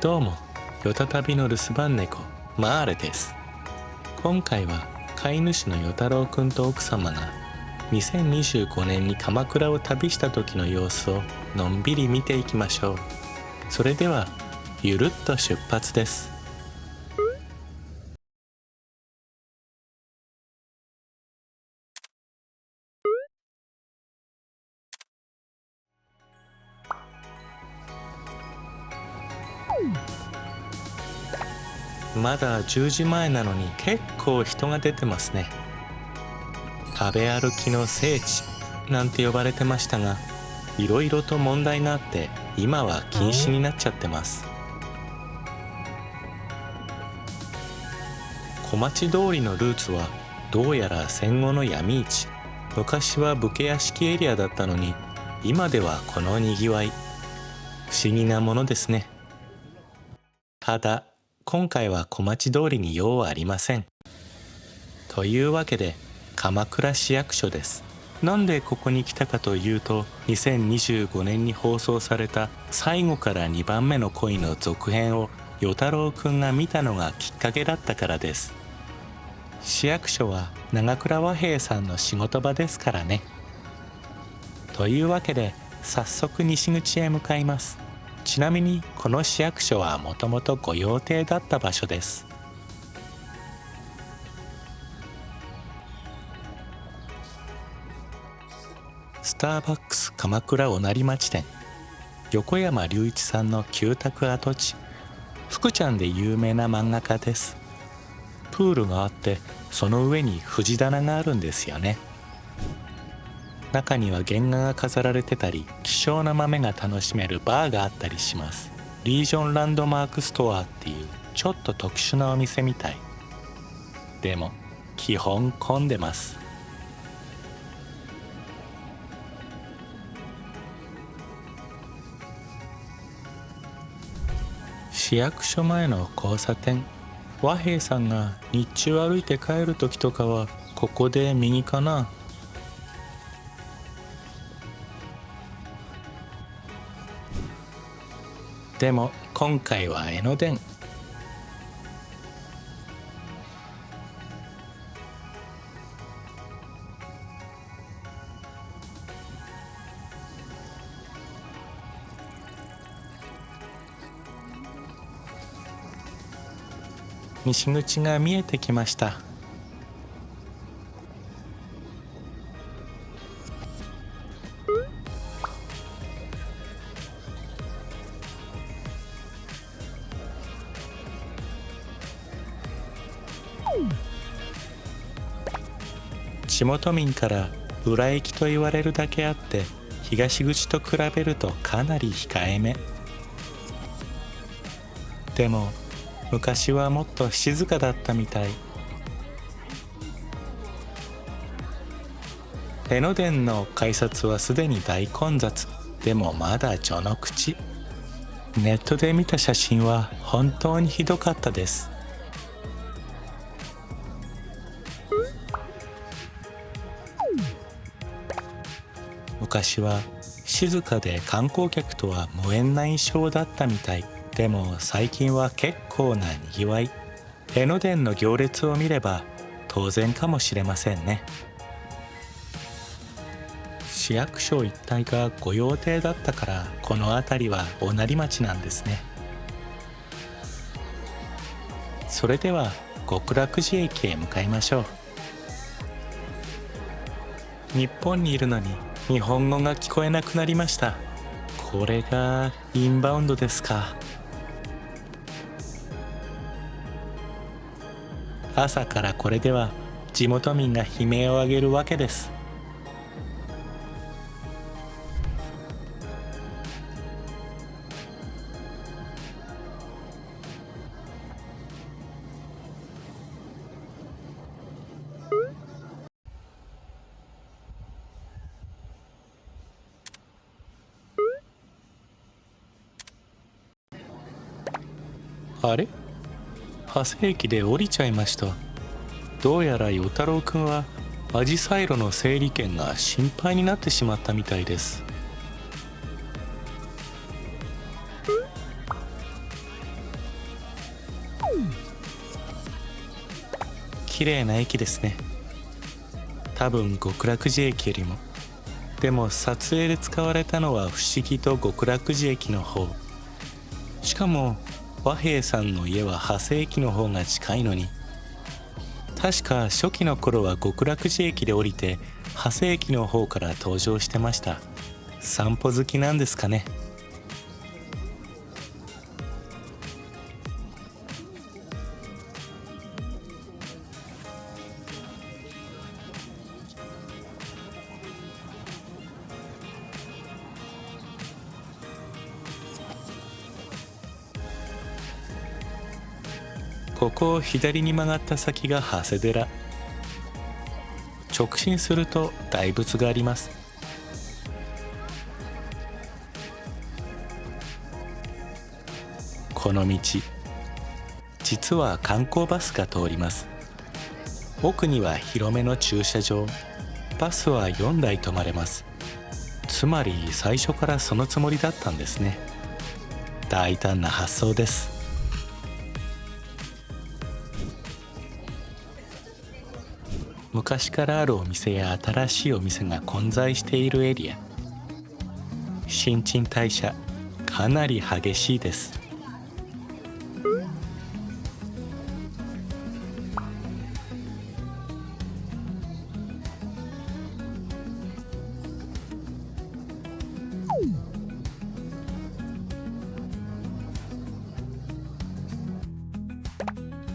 どうも、よたたびの留守番猫、マーレです。今回は飼い主の与太郎くんと奥様が2025年に鎌倉を旅した時の様子をのんびり見ていきましょう。それでは、ゆるっと出発です。まだ10時前なのに結構人が出てますね。食べ歩きの聖地なんて呼ばれてましたが、いろいろと問題があって今は禁止になっちゃってます。小町通りのルーツはどうやら戦後の闇市。昔は武家屋敷エリアだったのに、今ではこのにぎわい。不思議なものですね。ただ今回は小町通りに用はありません。というわけで鎌倉市役所です。なんでここに来たかというと、2025年に放送された最後から2番目の恋の続編を与太郎くんが見たのがきっかけだったからです。市役所は長倉和平さんの仕事場ですからね。というわけで早速西口へ向かいます。ちなみにこの市役所はもともと御用邸だった場所です。スターバックス鎌倉御成町店、横山隆一さんの旧宅跡地、福ちゃんで有名な漫画家です。プールがあってその上に藤棚があるんですよね。中には原画が飾られてたり、希少な豆が楽しめるバーがあったりします。リージョンランドマークストアっていうちょっと特殊なお店みたい。でも基本混んでます。市役所前の交差点、和平さんが日中歩いて帰る時とかはここで右かな。でも今回は江ノ電。西口が見えてきました。地元民から裏駅と言われるだけあって、東口と比べるとかなり控えめ。でも昔はもっと静かだったみたい。江ノ電の改札はすでに大混雑。でもまだ序の口。ネットで見た写真は本当にひどかったです。昔は静かで観光客とは無縁な印象だったみたい。でも最近は結構なにぎわい。江ノ電の行列を見れば当然かもしれませんね。市役所一帯が御用邸だったからこの辺りは御成町なんですね。それでは極楽寺駅へ向かいましょう。日本にいるのに日本語が聞こえなくなりました。これがインバウンドですか。朝からこれでは地元民が悲鳴を上げるわけです。あれ、長谷駅で降りちゃいました。どうやら与太郎くんはアジサイ路の整理券が心配になってしまったみたいです。綺麗な駅ですね。多分極楽寺駅よりも。でも撮影で使われたのは不思議と極楽寺駅の方。しかも和平さんの家は長谷駅の方が近いのに。確か初期の頃は極楽寺駅で降りて長谷駅の方から登場してました。散歩好きなんですかね。ここを左に曲がった先が長谷寺。直進すると大仏があります。この道、実は観光バスが通ります。奥には広めの駐車場。バスは4台止まれます。つまり最初からそのつもりだったんですね。大胆な発想です。昔からあるお店や新しいお店が混在しているエリア。新陳代謝かなり激しいです。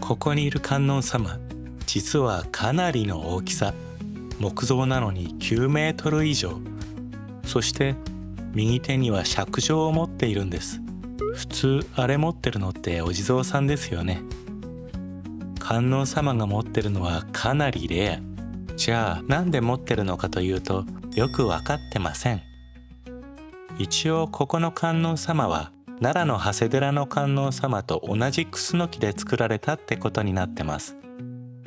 ここにいる観音様、実はかなりの大きさ。木造なのに9メートル以上。そして右手には錫杖を持っているんです。普通あれ持ってるのってお地蔵さんですよね。観音様が持ってるのはかなりレア。じゃあなんで持ってるのかというとよく分かってません。一応ここの観音様は奈良の長谷寺の観音様と同じクスノキで作られたってことになってます。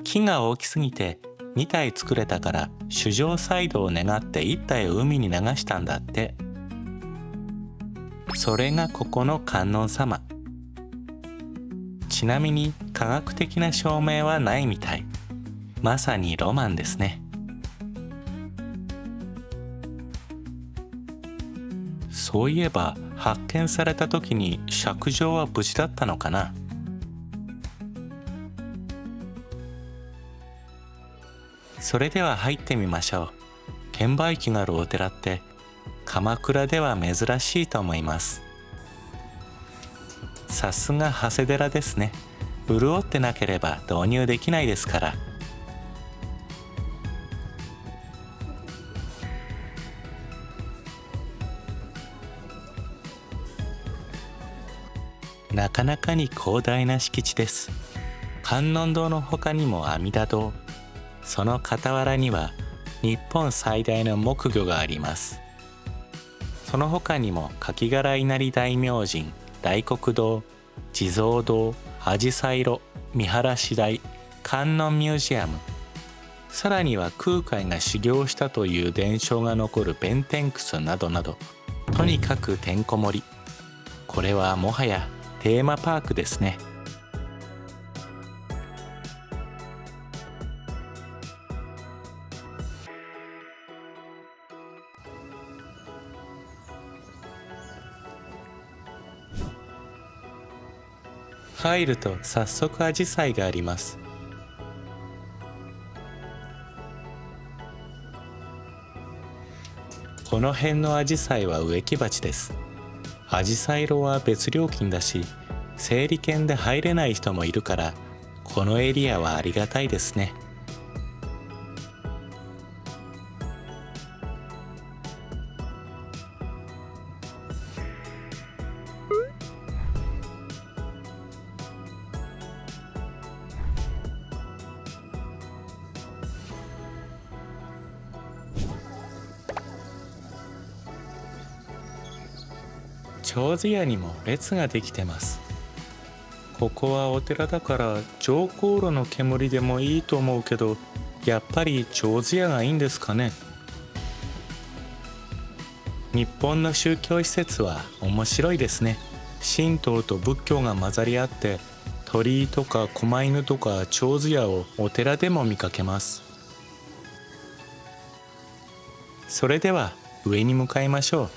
木が大きすぎて2体作れたから主上サイドを願って1体を海に流したんだって。それがここの観音様。ちなみに科学的な証明はないみたい。まさにロマンですね。そういえば発見された時に錫杖は無事だったのかな。それでは入ってみましょう。券売機があるお寺って鎌倉では珍しいと思います。さすが長谷寺ですね。潤ってなければ導入できないですから。なかなかに広大な敷地です。観音堂の他にも阿弥陀堂、その傍らには日本最大の木魚があります。その他にも柿柄稲荷大明神、大黒堂、地蔵堂、紫陽花色、見晴らし台、観音ミュージアム、さらには空海が修行したという伝承が残る弁天窟などなど、とにかくてんこ盛り。これはもはやテーマパークですね。入ると早速紫陽花があります。この辺の紫陽花は植木鉢です。紫陽花色は別料金だし、整理券で入れない人もいるから、このエリアはありがたいですね。手水屋にも列ができてます。ここはお寺だから浄香炉の煙でもいいと思うけど、やっぱり手水屋がいいんですかね。日本の宗教施設は面白いですね。神道と仏教が混ざり合って、鳥居とか狛犬とか手水屋をお寺でも見かけます。それでは上に向かいましょう。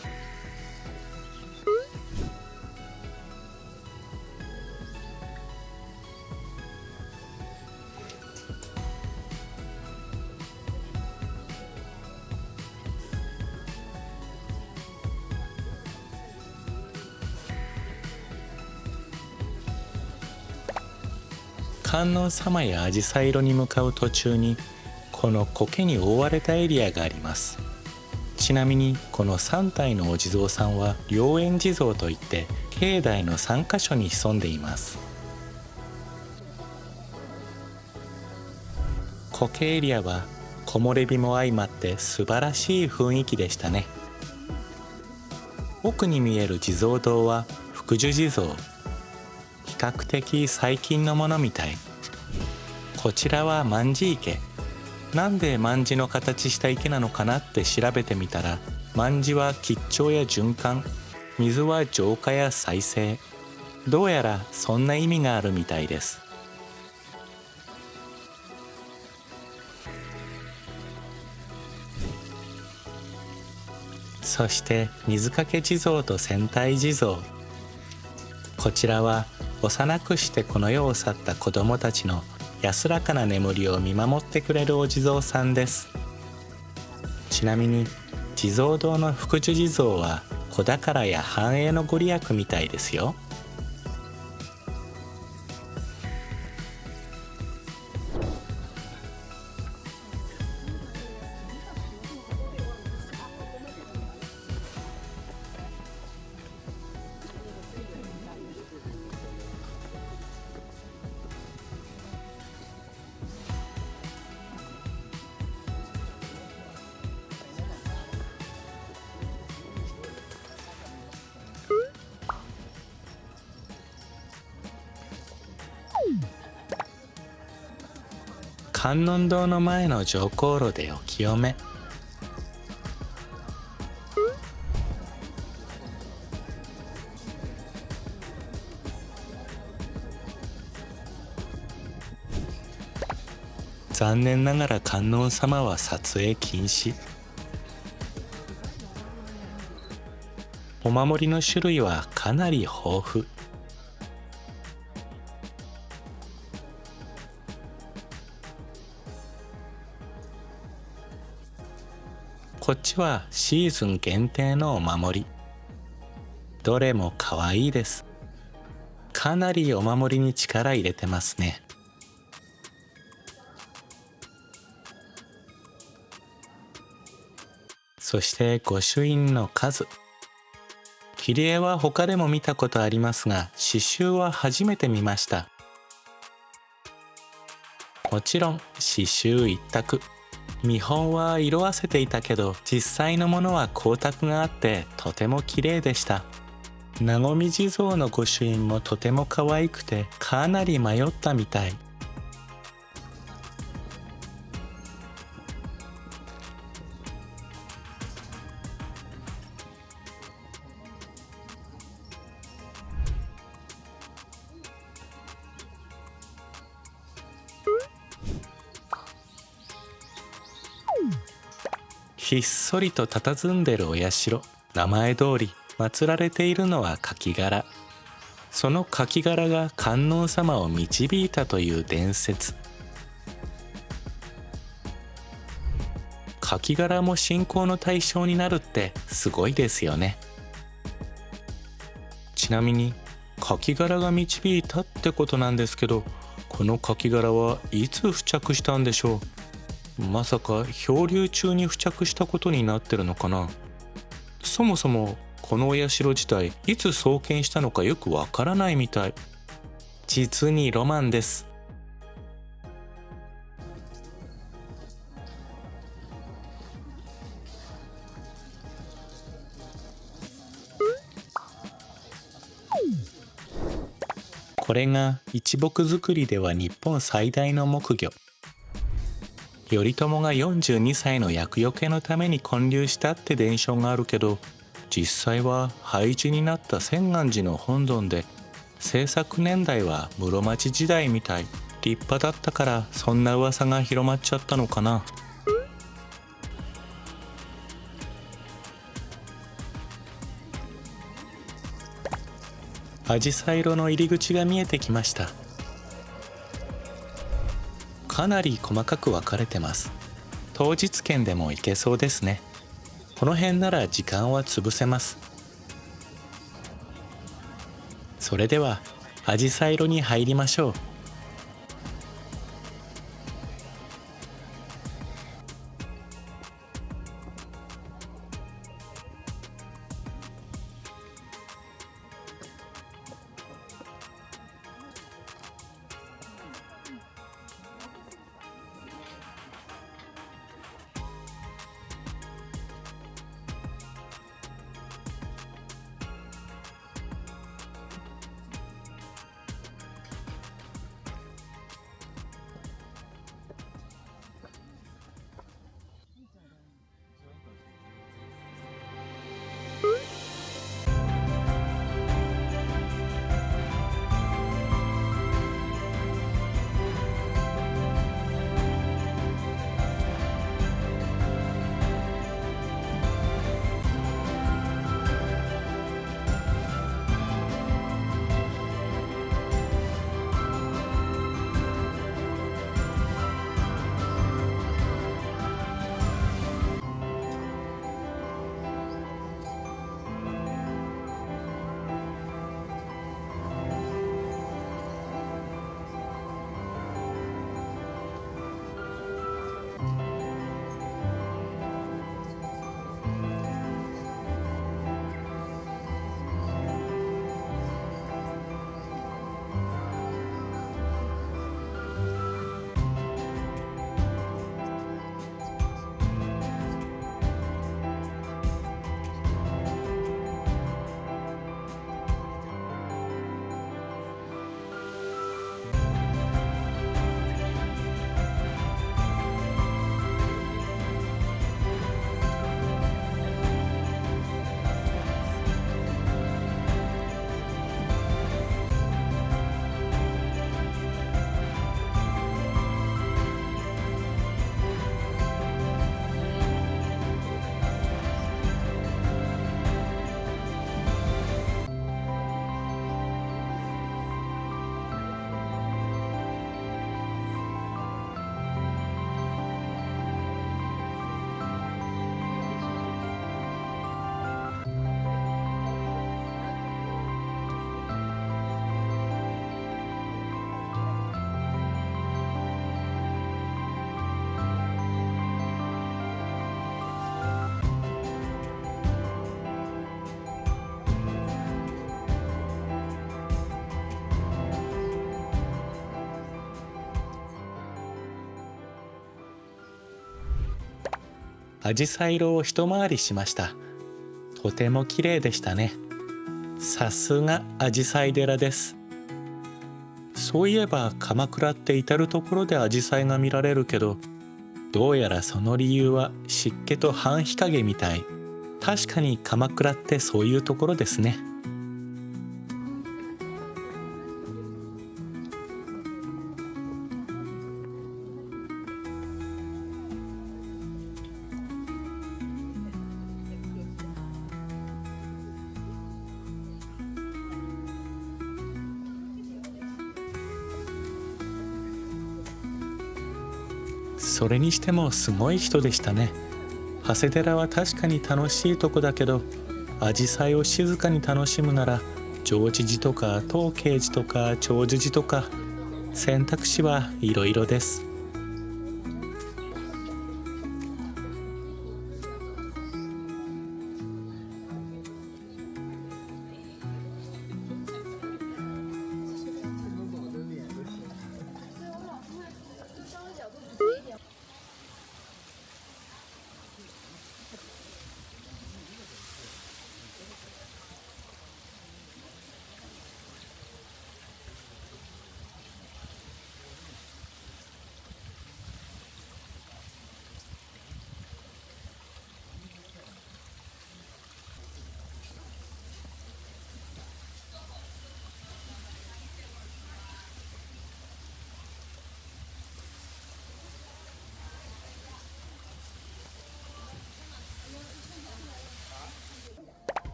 観音様や紫陽花色に向かう途中にこの苔に覆われたエリアがあります。ちなみにこの3体のお地蔵さんは良縁地蔵といって境内の3カ所に潜んでいます。苔エリアは木漏れ日も相まって素晴らしい雰囲気でしたね。奥に見える地蔵堂は福寿地蔵。比較的最近のものみたい。こちらは卍池。なんで卍の形した池なのかなって調べてみたら、卍は吉兆や循環、水は浄化や再生。どうやらそんな意味があるみたいです。そして水かけ地蔵と戦隊地蔵。こちらは幼くしてこの世を去った子供たちの安らかな眠りを見守ってくれるお地蔵さんです。ちなみに地蔵堂の福寿地蔵は子宝や繁栄のご利益みたいですよ。観音堂の前の乗降路でお清め。残念ながら観音様は撮影禁止。お守りの種類はかなり豊富。こっちはシーズン限定のお守り。どれもかわいいです。かなりお守りに力入れてますね。そして御朱印の数。切り絵は他でも見たことありますが、刺繍は初めて見ました。もちろん刺繍一択。見本は色あせていたけど、実際のものは光沢があってとても綺麗でした。和み地蔵の御朱印もとても可愛くてかなり迷ったみたい。ひっそりと佇んでるお社。名前通り祀られているのはカキ殻。そのカキ殻が観音様を導いたという伝説。カキ殻も信仰の対象になるってすごいですよね。ちなみにカキ殻が導いたってことなんですけど、このカキ殻はいつ付着したんでしょう。まさか漂流中に付着したことになってるのかな。そもそもこのお社自体いつ創建したのかよくわからないみたい。実にロマンです。これが一木造りでは日本最大の木魚。頼朝が42歳の厄除けのために建立したって伝承があるけど、実際は廃寺になった千願寺の本尊で、制作年代は室町時代みたい。立派だったからそんな噂が広まっちゃったのかな。アジサイ路の入り口が見えてきました。かなり細かく分かれてます。当日券でも行けそうですね。この辺なら時間は潰せます。それではアジサイ路に入りましょう。アジサイ路を一回りしました。とても綺麗でしたね。さすがアジサイ寺です。そういえば鎌倉って至る所でアジサイが見られるけど、どうやらその理由は湿気と半日陰みたい。確かに鎌倉ってそういうところですね。それにしてもすごい人でしたね。長谷寺は確かに楽しいとこだけど、アジサイを静かに楽しむなら上智寺とか東慶寺とか長寿寺とか、選択肢はいろいろです。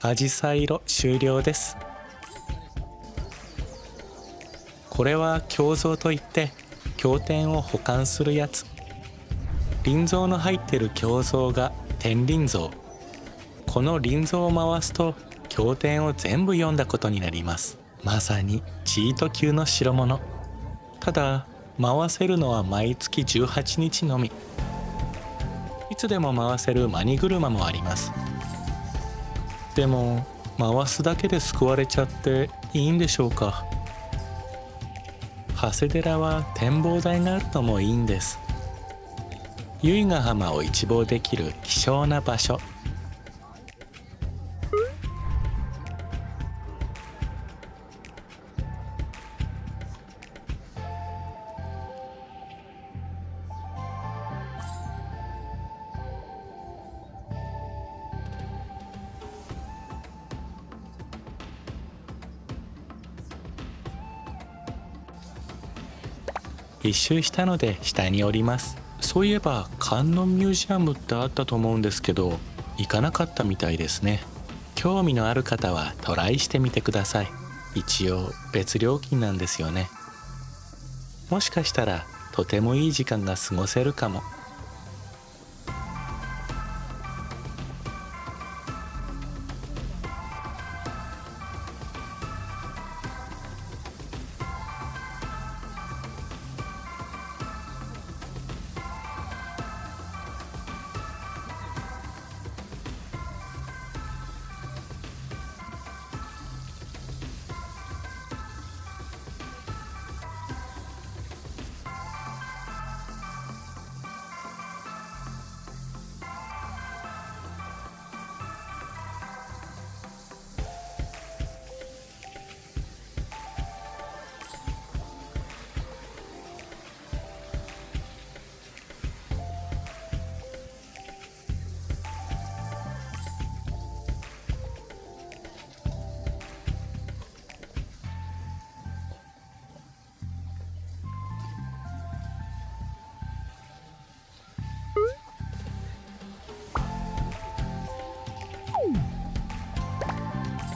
アジサイ色終了です。これは経蔵といって経典を保管するやつ。輪蔵の入ってる経蔵が天輪蔵。この輪蔵を回すと経典を全部読んだことになります。まさにチート級の代物。ただ回せるのは毎月18日のみ。いつでも回せるマニ車もあります。でも回すだけで救われちゃっていいんでしょうか。長谷寺は展望台があるのもいいんです。由比ヶ浜を一望できる希少な場所。一周したので下に降ります。そういえば観音ミュージアムってあったと思うんですけど、行かなかったみたいですね。興味のある方はトライしてみてください。一応別料金なんですよね。もしかしたらとてもいい時間が過ごせるかも。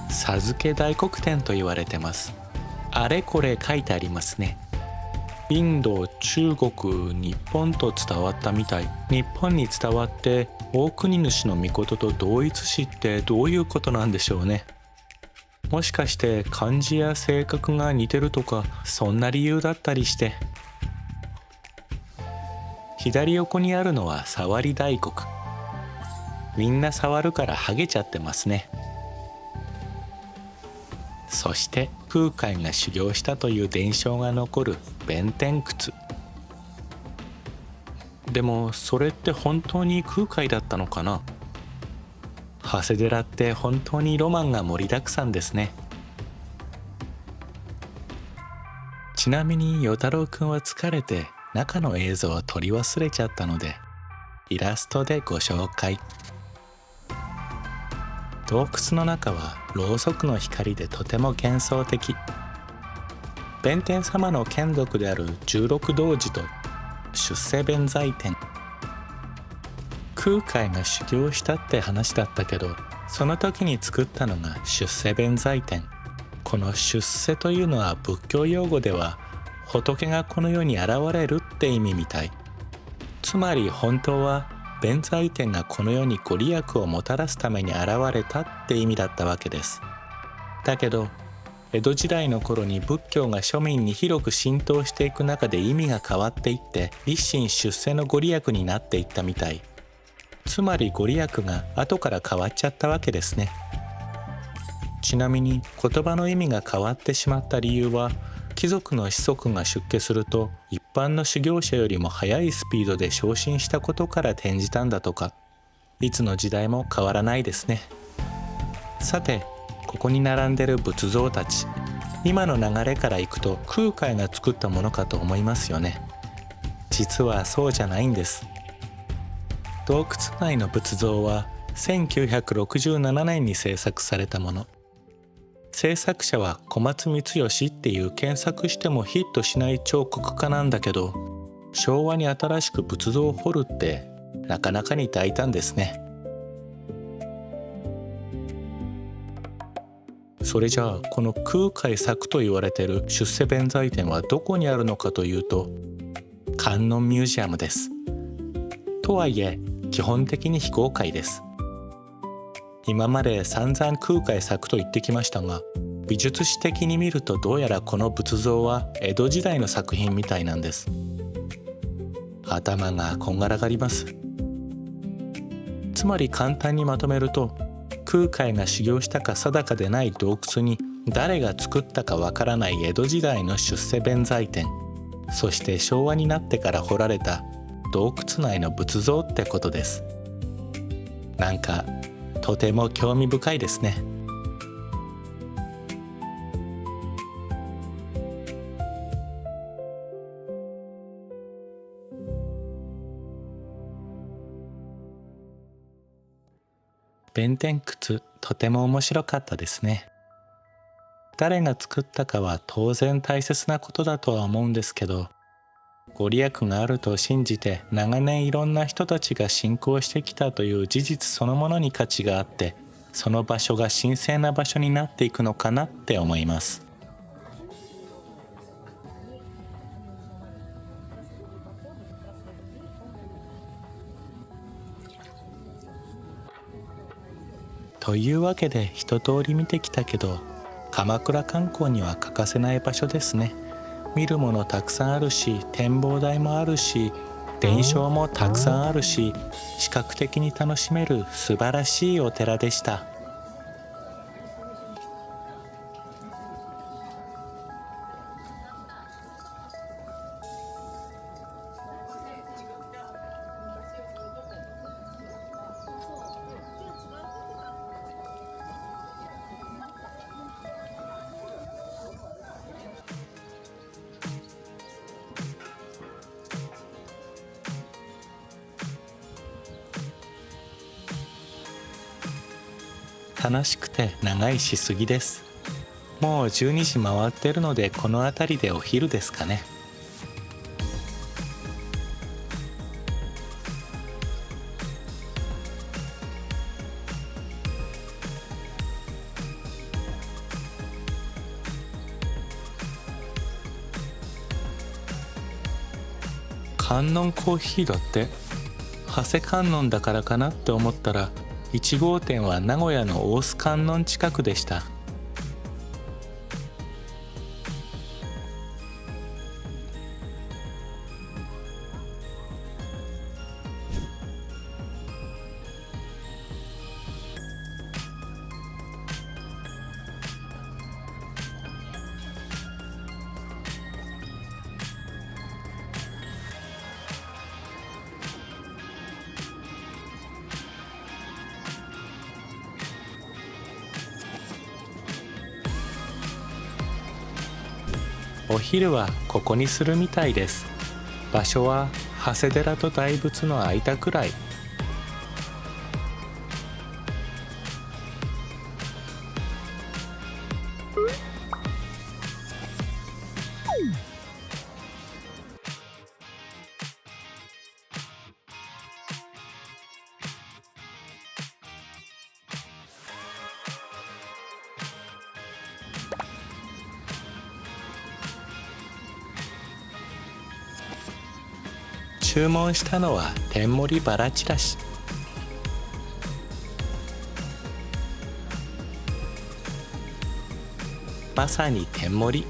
授け大黒天と言われてます。あれこれ書いてありますね。インド、中国、日本と伝わったみたい。日本に伝わって大国主の御事と同一視ってどういうことなんでしょうね。もしかして漢字や性格が似てるとか、そんな理由だったりして。左横にあるのは触り大黒。みんな触るからハゲちゃってますね。そして空海が修行したという伝承が残る弁天窟。でもそれって本当に空海だったのかな。長谷寺って本当にロマンが盛りだくさんですね。ちなみに与太郎くんは疲れて中の映像を撮り忘れちゃったのでイラストでご紹介。洞窟の中はろうそくの光でとても幻想的。弁天様の眷属である十六童子と出世弁財天。空海が修行したって話だったけど、その時に作ったのが出世弁財天。この出世というのは仏教用語では仏がこの世に現れるって意味みたい。つまり本当は弁財天がこの世にご利益をもたらすために現れたって意味だったわけです。だけど江戸時代の頃に仏教が庶民に広く浸透していく中で意味が変わっていって立身出世のご利益になっていったみたい。つまりご利益が後から変わっちゃったわけですね。ちなみに言葉の意味が変わってしまった理由は貴族の子息が出家すると一般の修行者よりも速いスピードで昇進したことから転じたんだとか。いつの時代も変わらないですね。さてここに並んでる仏像たち、今の流れからいくと空海が作ったものかと思いますよね。実はそうじゃないんです。洞窟内の仏像は1967年に制作されたもの。制作者は小松光義っていう検索してもヒットしない彫刻家なんだけど、昭和に新しく仏像を彫るってなかなかに大胆ですね。それじゃあこの空海作と言われている出世弁財天はどこにあるのかというと、観音ミュージアムです。とはいえ基本的に非公開です。今まで散々空海作と言ってきましたが、美術史的に見るとどうやらこの仏像は江戸時代の作品みたいなんです。頭がこんがらがります。つまり簡単にまとめると、空海が修行したか定かでない洞窟に誰が作ったかわからない江戸時代の出世弁財天、そして昭和になってから掘られた洞窟内の仏像ってことです。なんかとても興味深いですね。弁天窟とても面白かったですね。誰が作ったかは当然大切なことだとは思うんですけど、ご利益があると信じて長年いろんな人たちが信仰してきたという事実そのものに価値があって、その場所が神聖な場所になっていくのかなって思います。というわけで一通り見てきたけど、鎌倉観光には欠かせない場所ですね。見るものたくさんあるし、展望台もあるし、伝承もたくさんあるし、視覚的に楽しめる素晴らしいお寺でした。楽しくて長いしすぎです。もう12時回ってるので、この辺りでお昼ですかね。観音コーヒーだって。長谷観音だからかなって思ったら、1号店は名古屋の大須観音近くでした。お昼はここにするみたいです。場所は長谷寺と大仏の間くらい。注文したのは天盛りバラちらし。まさに天盛り。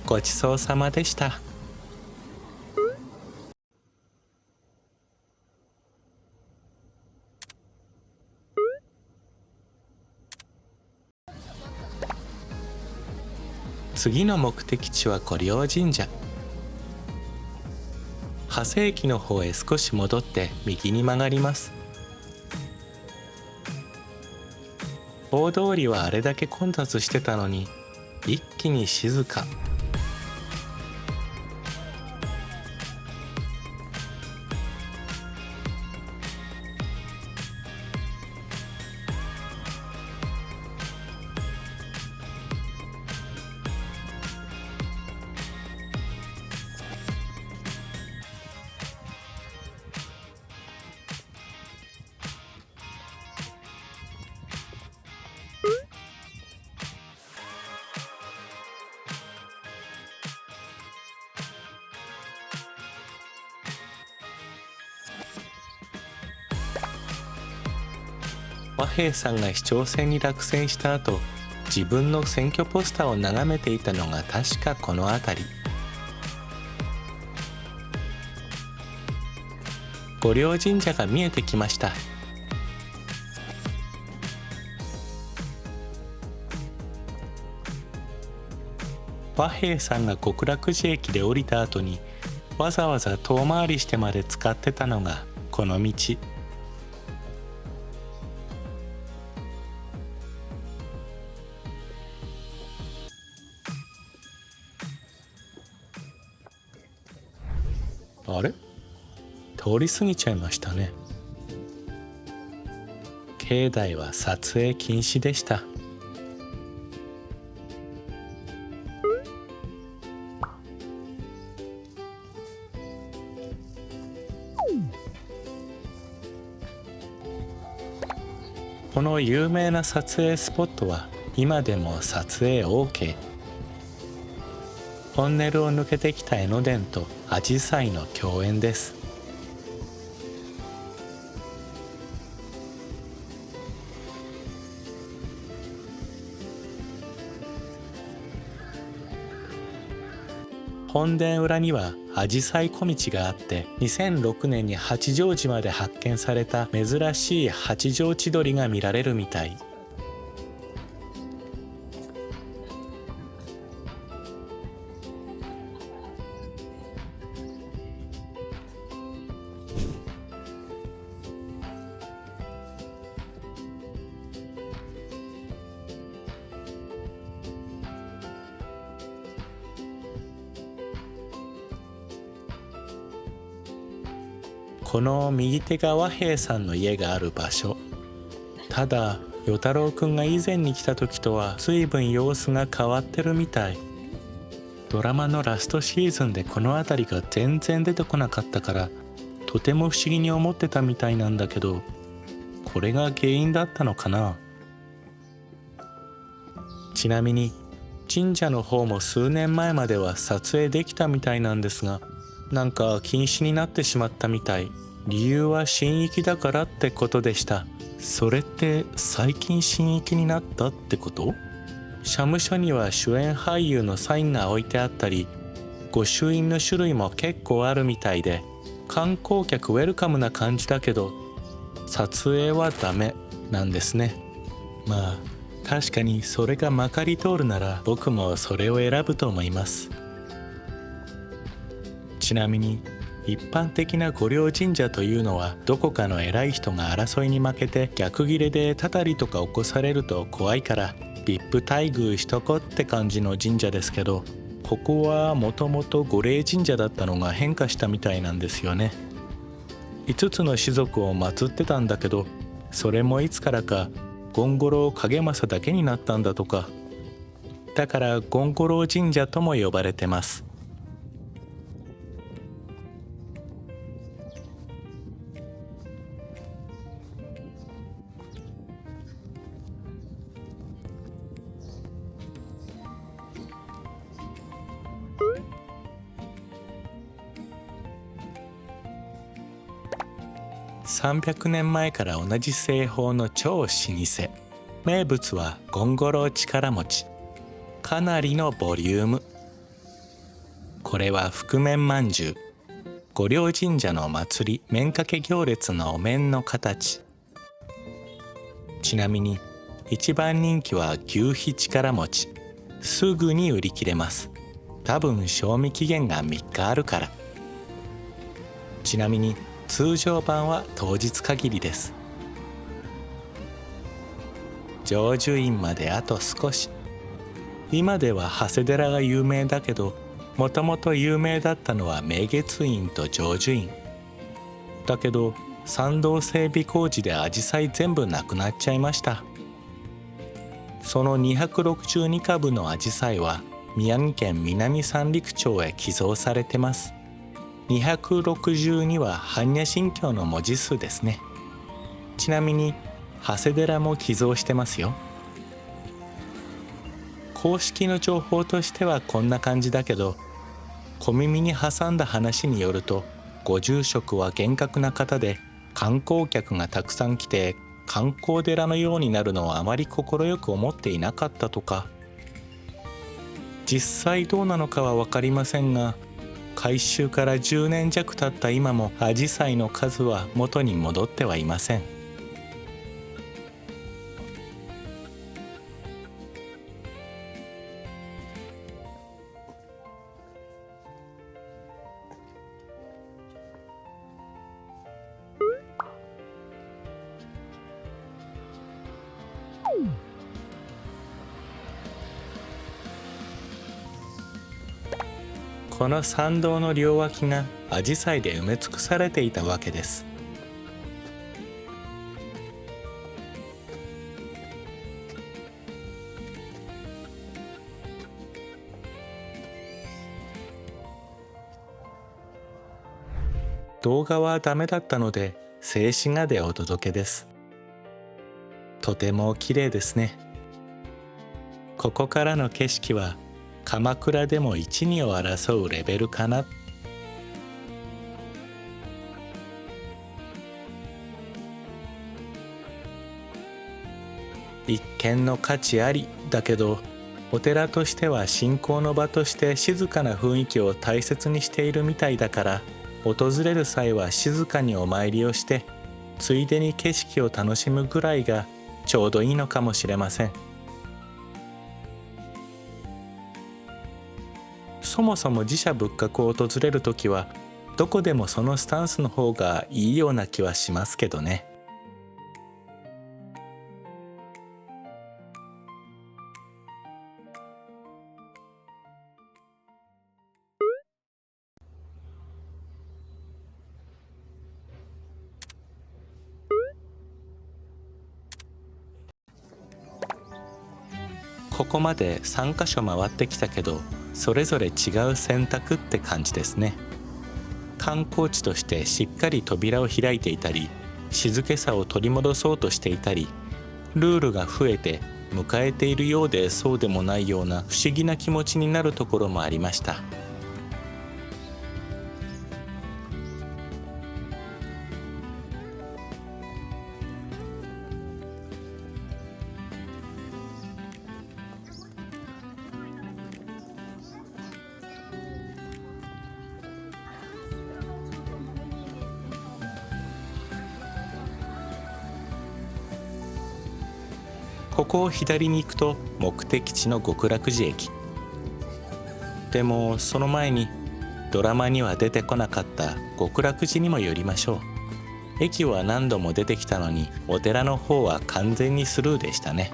ごちそうさまでした。次の目的地は御陵神社。長谷駅の方へ少し戻って右に曲がります。大通りはあれだけ混雑してたのに一気に静か。和平さんが市長選に落選した後、自分の選挙ポスターを眺めていたのが確かこの辺り。御陵神社が見えてきました。和平さんが極楽寺駅で降りた後にわざわざ遠回りしてまで使ってたのがこの道。あれ？通り過ぎちゃいましたね。境内は撮影禁止でした。この有名な撮影スポットは今でも撮影 OK。 トンネルを抜けてきた江ノ電とアジサイの共演です。本殿裏にはアジサイ小道があって、2006年に八丈島で発見された珍しい八丈千鳥が見られるみたい。この右手が和平さんの家がある場所。ただ与太郎くんが以前に来た時とは随分様子が変わってるみたい。ドラマのラストシーズンでこの辺りが全然出てこなかったから、とても不思議に思ってたみたいなんだけど、これが原因だったのかな。ちなみに神社の方も数年前までは撮影できたみたいなんですが、なんか禁止になってしまったみたい。理由は神域だからってことでした。それって最近神域になったってこと？社務所には主演俳優のサインが置いてあったり、御朱印の種類も結構あるみたいで、観光客ウェルカムな感じだけど撮影はダメなんですね。まあ確かにそれがまかり通るなら僕もそれを選ぶと思います。ちなみに一般的な御陵神社というのは、どこかの偉い人が争いに負けて逆ギレでたたりとか起こされると怖いからVIP待遇しとこって感じの神社ですけど、ここはもともと御霊神社だったのが変化したみたいなんですよね。5つの種族を祀ってたんだけど、それもいつからか権五郎景政だけになったんだとか。だから権五郎神社とも呼ばれてます。300年前から同じ製法の超老舗。名物は権五郎力餅。かなりのボリューム。これは覆面まんじゅう。御陵神社の祭り面掛け行列のお面の形。ちなみに一番人気は牛皮力餅。すぐに売り切れます。多分賞味期限が3日あるから。ちなみに通常版は当日限りです。成就院まであと少し。今では長谷寺が有名だけど、もともと有名だったのは明月院と成就院だけど、参道整備工事でアジサイ全部なくなっちゃいました。その262株のアジサイは宮城県南三陸町へ寄贈されてます。262は般若心経の文字数ですね。ちなみに長谷寺も寄贈してますよ。公式の情報としてはこんな感じだけど、小耳に挟んだ話によると、ご住職は厳格な方で観光客がたくさん来て観光寺のようになるのはあまり快く思っていなかったとか。実際どうなのかは分かりませんが、改修から10年弱経った今もアジサイの数は元に戻ってはいません。この参道の両脇がアジサイで埋め尽くされていたわけです。動画はダメだったので静止画でお届けです。とても綺麗ですね。ここからの景色は鎌倉でも一二を争うレベルかな。一見の価値ありだけど、お寺としては信仰の場として静かな雰囲気を大切にしているみたいだから、訪れる際は静かにお参りをしてついでに景色を楽しむぐらいがちょうどいいのかもしれません。そもそも寺社仏閣を訪れるときはどこでもそのスタンスの方がいいような気はしますけどね。ここまで3カ所回ってきたけど、それぞれ違う選択って感じですね。観光地としてしっかり扉を開いていたり、静けさを取り戻そうとしていたり、ルールが増えて迎えているようでそうでもないような不思議な気持ちになるところもありました。ここを左に行くと目的地の極楽寺駅。でもその前にドラマには出てこなかった極楽寺にも寄りましょう。駅は何度も出てきたのにお寺の方は完全にスルーでしたね。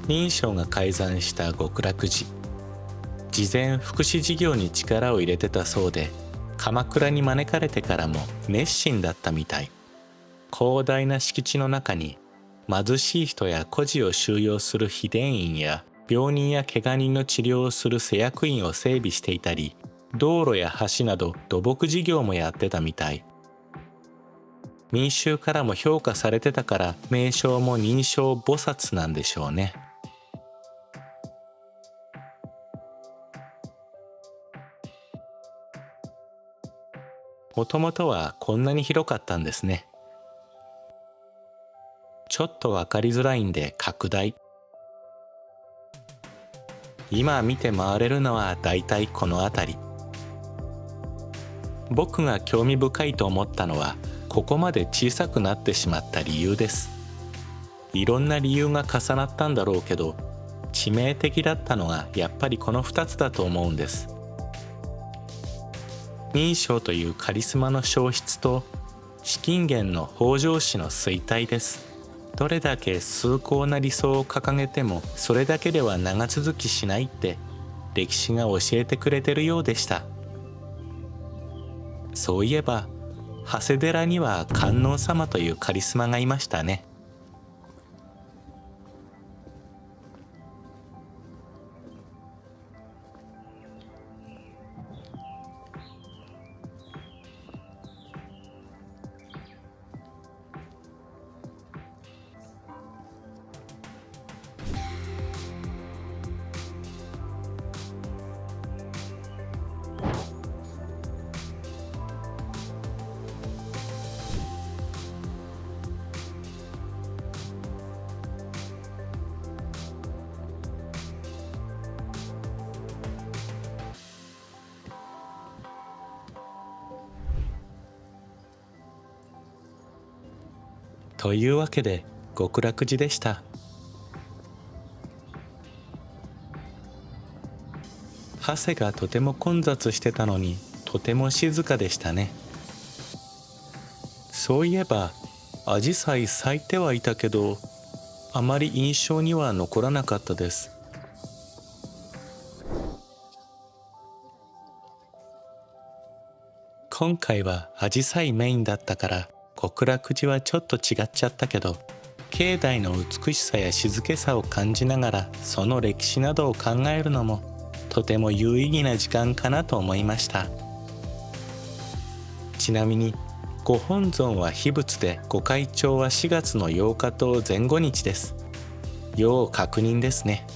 認証が開山した極楽寺、事前福祉事業に力を入れてたそうで、鎌倉に招かれてからも熱心だったみたい。広大な敷地の中に貧しい人や孤児を収容する秘伝院や病人や怪我人の治療をする施薬院を整備していたり、道路や橋など土木事業もやってたみたい。民衆からも評価されてたから名称も認証菩薩なんでしょうね。もともとはこんなに広かったんですね。ちょっと分かりづらいんで拡大。今見て回れるのはだいたいこの辺り。僕が興味深いと思ったのはここまで小さくなってしまった理由です。いろんな理由が重なったんだろうけど、致命的だったのがやっぱりこの2つだと思うんです。認証というカリスマの消失と資金源の北条氏の衰退です。どれだけ崇高な理想を掲げてもそれだけでは長続きしないって歴史が教えてくれてるようでした。そういえば長谷寺には観音様というカリスマがいましたね。というわけで極楽寺でした。長谷がとても混雑してたのにとても静かでしたね。そういえばアジサイ咲いてはいたけど、あまり印象には残らなかったです。今回はアジサイメインだったから極楽寺はちょっと違っちゃったけど、境内の美しさや静けさを感じながらその歴史などを考えるのもとても有意義な時間かなと思いました。ちなみにご本尊は秘仏で、ご開帳は4月の8日と前後日です。要確認ですね。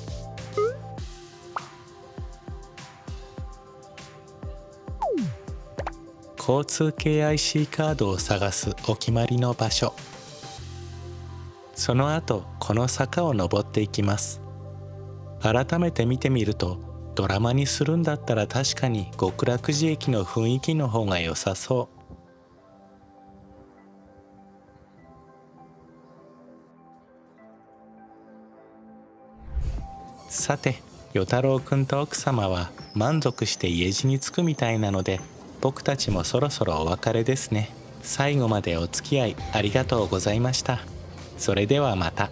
交通系 IC カードを探すお決まりの場所。その後この坂を登っていきます。改めて見てみると、ドラマにするんだったら確かに極楽寺駅の雰囲気の方が良さそう。さて、与太郎くんと奥様は満足して家路に着くみたいなので、僕たちもそろそろお別れですね。最後までお付き合いありがとうございました。それではまた。